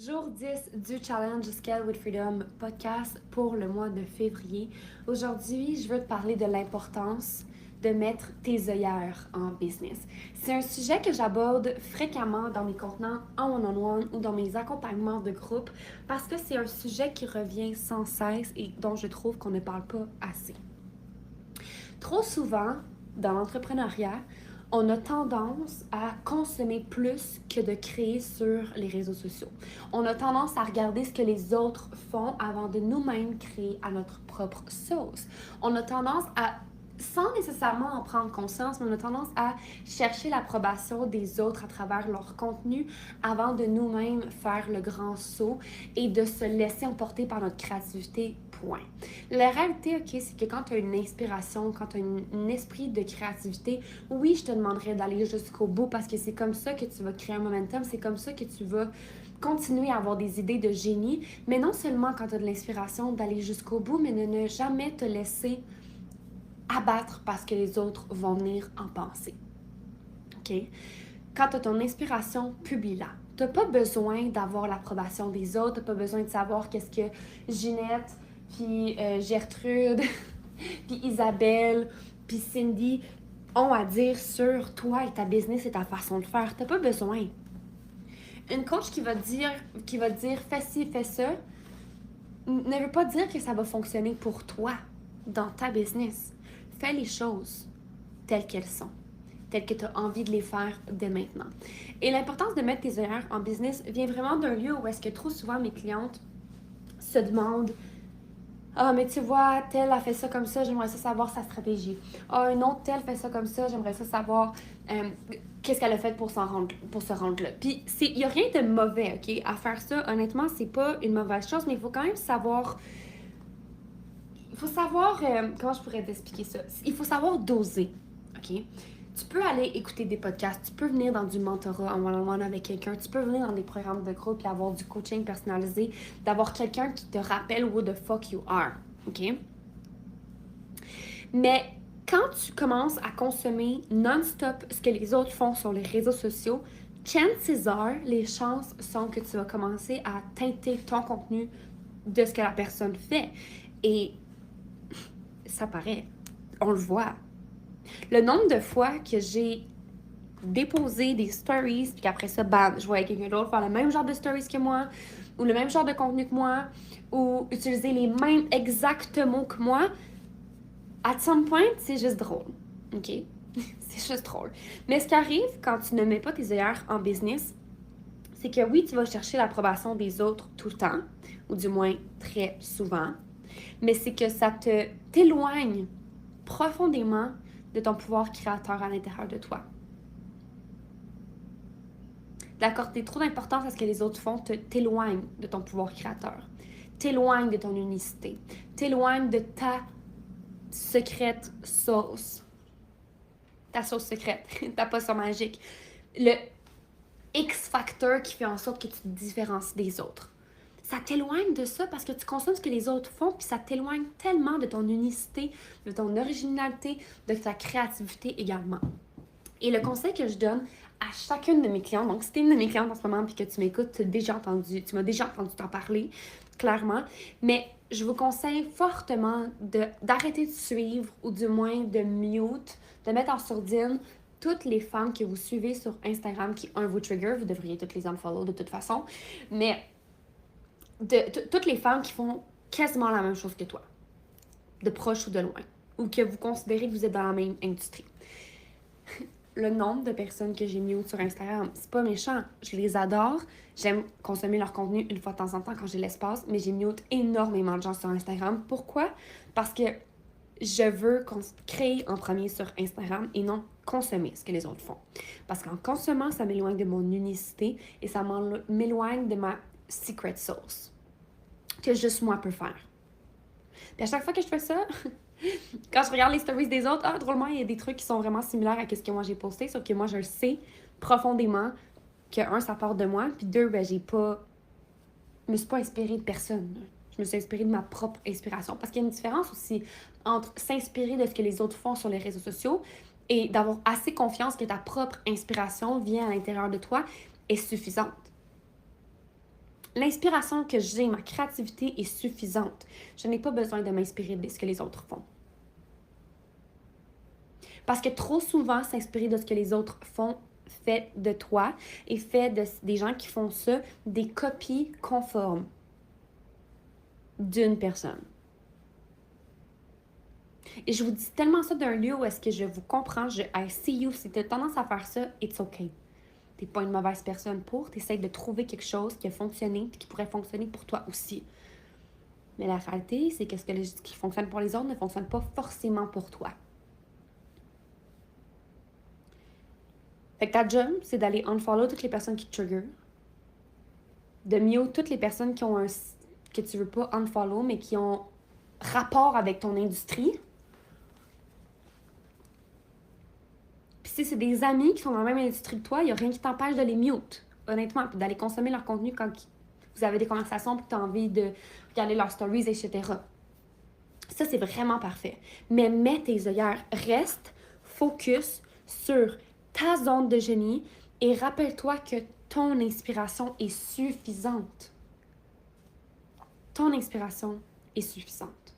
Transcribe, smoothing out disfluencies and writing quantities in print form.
Jour 10 du Challenge Scale with Freedom podcast pour le mois de février. Aujourd'hui, je veux te parler de l'importance de mettre tes œillères en business. C'est un sujet que j'aborde fréquemment dans mes contenants en one-on-one ou dans mes accompagnements de groupe parce que c'est un sujet qui revient sans cesse et dont je trouve qu'on ne parle pas assez. Trop souvent, dans l'entrepreneuriat, on a tendance à consommer plus que de créer sur les réseaux sociaux. On a tendance à regarder ce que les autres font avant de nous-mêmes créer à notre propre sauce. On a tendance à, sans nécessairement en prendre conscience, mais on a tendance à chercher l'approbation des autres à travers leur contenu avant de nous-mêmes faire le grand saut et de se laisser emporter par notre créativité. Point. La réalité, c'est que quand tu as une inspiration, quand tu as un esprit de créativité, oui, je te demanderais d'aller jusqu'au bout parce que c'est comme ça que tu vas créer un momentum, c'est comme ça que tu vas continuer à avoir des idées de génie, mais non seulement quand tu as de l'inspiration d'aller jusqu'au bout, mais de ne jamais te laisser abattre parce que les autres vont venir en penser. OK? Quand tu as ton inspiration, publie-la. Tu n'as pas besoin d'avoir l'approbation des autres, tu n'as pas besoin de savoir qu'est-ce que Ginette, puis Gertrude, puis Isabelle, puis Cindy ont à dire sur toi et ta business et ta façon de faire. Tu n'as pas besoin. Une coach qui va te dire fais ci, fais ça, ne veut pas dire que ça va fonctionner pour toi dans ta business. Fais les choses telles qu'elles sont, telles que tu as envie de les faire dès maintenant. Et l'importance de mettre tes œillères en business vient vraiment d'un lieu où est-ce que trop souvent mes clientes se demandent « Ah, mais tu vois, telle a fait ça comme ça, j'aimerais ça savoir sa stratégie. Ah, une autre telle fait ça comme ça, j'aimerais ça savoir qu'est-ce qu'elle a fait pour se rendre là. » Puis, il n'y a rien de mauvais, OK, à faire ça. Honnêtement, c'est pas une mauvaise chose, mais il faut quand même savoir... Il faut savoir... comment je pourrais t'expliquer ça? Il faut savoir doser, OK? Tu peux aller écouter des podcasts, tu peux venir dans du mentorat en one-on-one avec quelqu'un, tu peux venir dans des programmes de groupe et avoir du coaching personnalisé, d'avoir quelqu'un qui te rappelle who the fuck you are, OK? Mais quand tu commences à consommer non-stop ce que les autres font sur les réseaux sociaux, chances are, les chances sont que tu vas commencer à teinter ton contenu de ce que la personne fait. Et ça paraît, on le voit. Le nombre de fois que j'ai déposé des stories, puis qu'après ça, bam, je voyais quelqu'un d'autre faire le même genre de stories que moi, ou le même genre de contenu que moi, ou utiliser les mêmes exacts mots que moi, at some point, c'est juste drôle. OK? C'est juste drôle. Mais ce qui arrive quand tu ne mets pas tes œillères en business, c'est que oui, tu vas chercher l'approbation des autres tout le temps, ou du moins très souvent, mais c'est que ça t'éloigne profondément de ton pouvoir créateur à l'intérieur de toi. D'accorder trop d'importance à ce que les autres font t'éloigne de ton pouvoir créateur, t'éloigne de ton unicité, t'éloigne de ta secrète sauce. Ta sauce secrète, ta potion magique. Le X-factor qui fait en sorte que tu te différencies des autres. Ça t'éloigne de ça parce que tu consommes ce que les autres font, puis ça t'éloigne tellement de ton unicité, de ton originalité, de ta créativité également. Et le conseil que je donne à chacune de mes clientes, donc si tu es une de mes clientes en ce moment puis que tu m'écoutes, tu m'as déjà entendu t'en parler, clairement, mais je vous conseille fortement d'arrêter de suivre ou du moins de mute, de mettre en sourdine toutes les femmes que vous suivez sur Instagram qui, vous trigger, vous devriez toutes les unfollow de toute façon, mais toutes les femmes qui font quasiment la même chose que toi, de proche ou de loin, ou que vous considérez que vous êtes dans la même industrie. Le nombre de personnes que j'ai mute sur Instagram, c'est pas méchant. Je les adore. J'aime consommer leur contenu une fois de temps en temps quand j'ai l'espace, mais j'ai mute énormément de gens sur Instagram. Pourquoi? Parce que je veux créer en premier sur Instagram et non consommer ce que les autres font. Parce qu'en consommant, ça m'éloigne de mon unicité et ça m'éloigne de ma secret sauce que juste moi peux faire. Puis à chaque fois que je fais ça, quand je regarde les stories des autres, drôlement, il y a des trucs qui sont vraiment similaires à ce que moi j'ai posté, sauf que moi, je le sais profondément que, ça part de moi, puis deux, je me suis pas inspirée de personne. Je me suis inspirée de ma propre inspiration. Parce qu'il y a une différence aussi entre s'inspirer de ce que les autres font sur les réseaux sociaux et d'avoir assez confiance que ta propre inspiration vient à l'intérieur de toi est suffisante. L'inspiration que j'ai, ma créativité est suffisante. Je n'ai pas besoin de m'inspirer de ce que les autres font. Parce que trop souvent, s'inspirer de ce que les autres font fait de toi et fait des gens qui font ça des copies conformes d'une personne. Et je vous dis tellement ça d'un lieu où est-ce que je vous comprends, I see you, si tu as tendance à faire ça, it's okay. T'es pas une mauvaise personne pour, t'essaies de trouver quelque chose qui a fonctionné et qui pourrait fonctionner pour toi aussi. Mais la réalité, c'est que ce qui fonctionne pour les autres ne fonctionne pas forcément pour toi. Fait que ta job, c'est d'aller unfollow toutes les personnes qui te trigger, de mute toutes les personnes qui ont que tu veux pas unfollow, mais qui ont rapport avec ton industrie. Puis si c'est des amis qui sont dans la même industrie que toi, il n'y a rien qui t'empêche de les mute, honnêtement, puis d'aller consommer leur contenu quand vous avez des conversations puis que tu as envie de regarder leurs stories, etc. Ça, c'est vraiment parfait. Mais mets tes œillères. Reste focus sur ta zone de génie et rappelle-toi que ton inspiration est suffisante. Ton inspiration est suffisante.